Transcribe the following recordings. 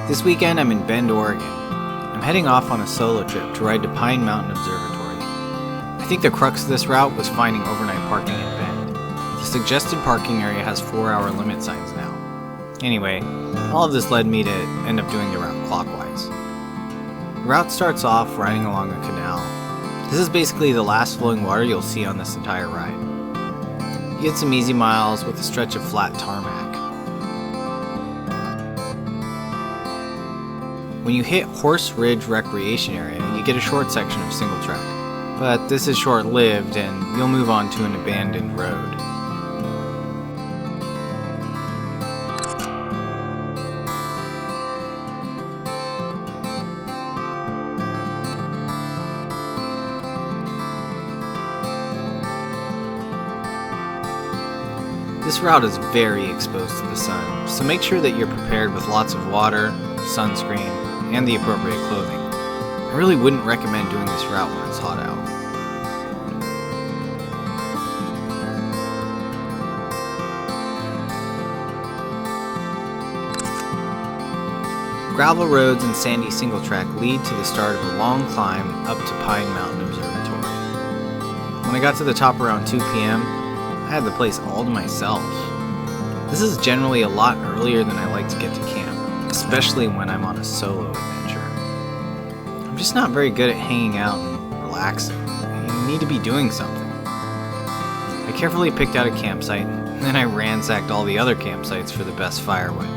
This weekend I'm in Bend, Oregon. I'm heading off on a solo trip to ride to Pine Mountain Observatory. I think the crux of this route was finding overnight parking in Bend. The suggested parking area has 4-hour limit signs now. Anyway, all of this led me to end up doing the route clockwise. The route starts off riding along a canal. This is basically the last flowing water you'll see on this entire ride. You get some easy miles with a stretch of flat tarmac. When you hit Horse Ridge Recreation Area, you get a short section of single track. But this is short-lived and you'll move on to an abandoned road. This route is very exposed to the sun, so make sure that you're prepared with lots of water, sunscreen, and the appropriate clothing. I really wouldn't recommend doing this route when it's hot out. Gravel roads and sandy single track lead to the start of a long climb up to Pine Mountain Observatory. When I got to the top around 2 p.m., I had the place all to myself. This is generally a lot earlier than I like to get to camp, especially when I'm on a solo adventure. I'm just not very good at hanging out and relaxing. I need to be doing something. I carefully picked out a campsite, and then I ransacked all the other campsites for the best firewood.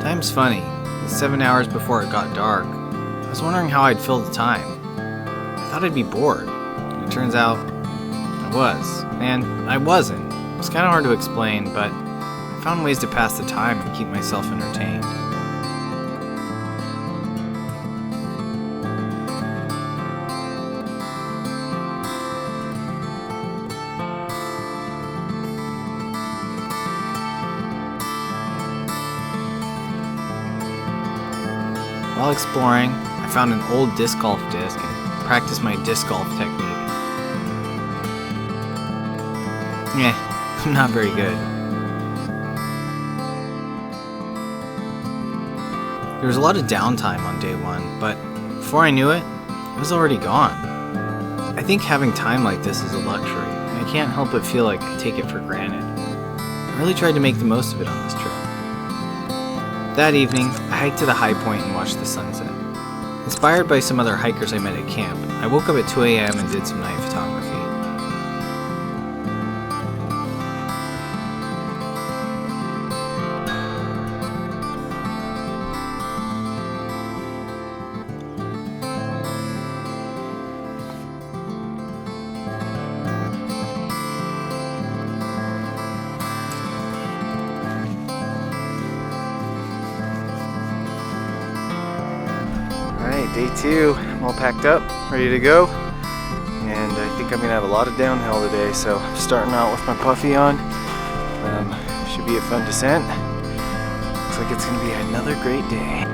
Time's funny. 7 hours before it got dark, I was wondering how I'd fill the time. I thought I'd be bored. It turns out I was. And I wasn't. It's kind of hard to explain, but I found ways to pass the time and keep myself entertained. While exploring, I found an old disc golf disc and practiced my disc golf technique. I'm not very good. There was a lot of downtime on day one, but before I knew it, it was already gone. I think having time like this is a luxury, and I can't help but feel like I take it for granted. I really tried to make the most of it on this trip. That evening, I hiked to the high point and watched the sunset. Inspired by some other hikers I met at camp, I woke up at 2 a.m. and did some night photography. Alright, day 2, I'm all packed up, ready to go, and I think I'm going to have a lot of downhill today, so I'm starting out with my puffy on. Should be a fun descent. Looks like it's going to be another great day.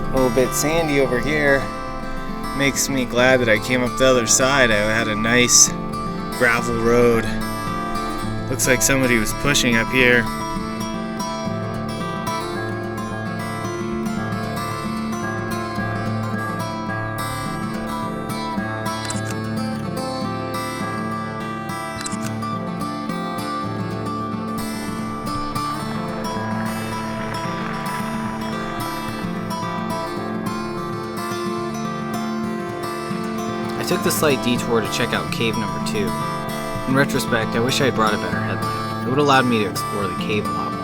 A little bit sandy over here. Makes me glad that I came up the other side. I had a nice gravel road. Looks like somebody was pushing up here. I took the slight detour to check out cave number 2. In retrospect, I wish I had brought a better headlamp. It would have allowed me to explore the cave a lot more.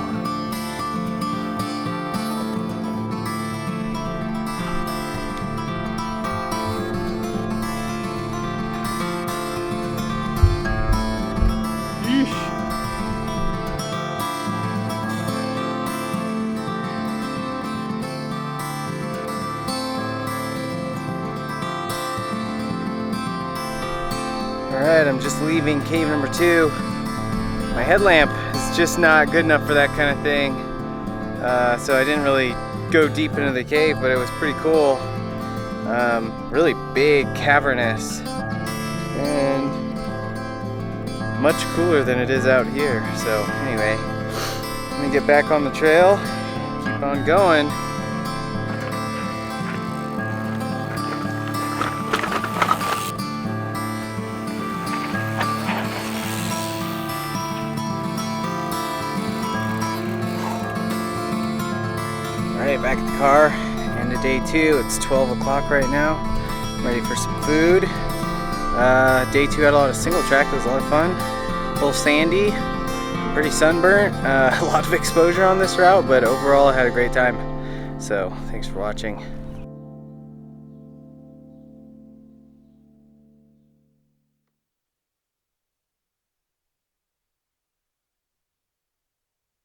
Alright, I'm just leaving cave number 2. My headlamp is just not good enough for that kind of thing. So I didn't really go deep into the cave, but it was pretty cool. Really big, cavernous. And much cooler than it is out here. So anyway, let me get back on the trail, keep on going. Alright, back at the car, end of day 2. It's 12 o'clock right now. I'm ready for some food. Day 2 had a lot of single track. It was a lot of fun. A little sandy, pretty sunburnt. A lot of exposure on this route, but overall I had a great time. So thanks for watching.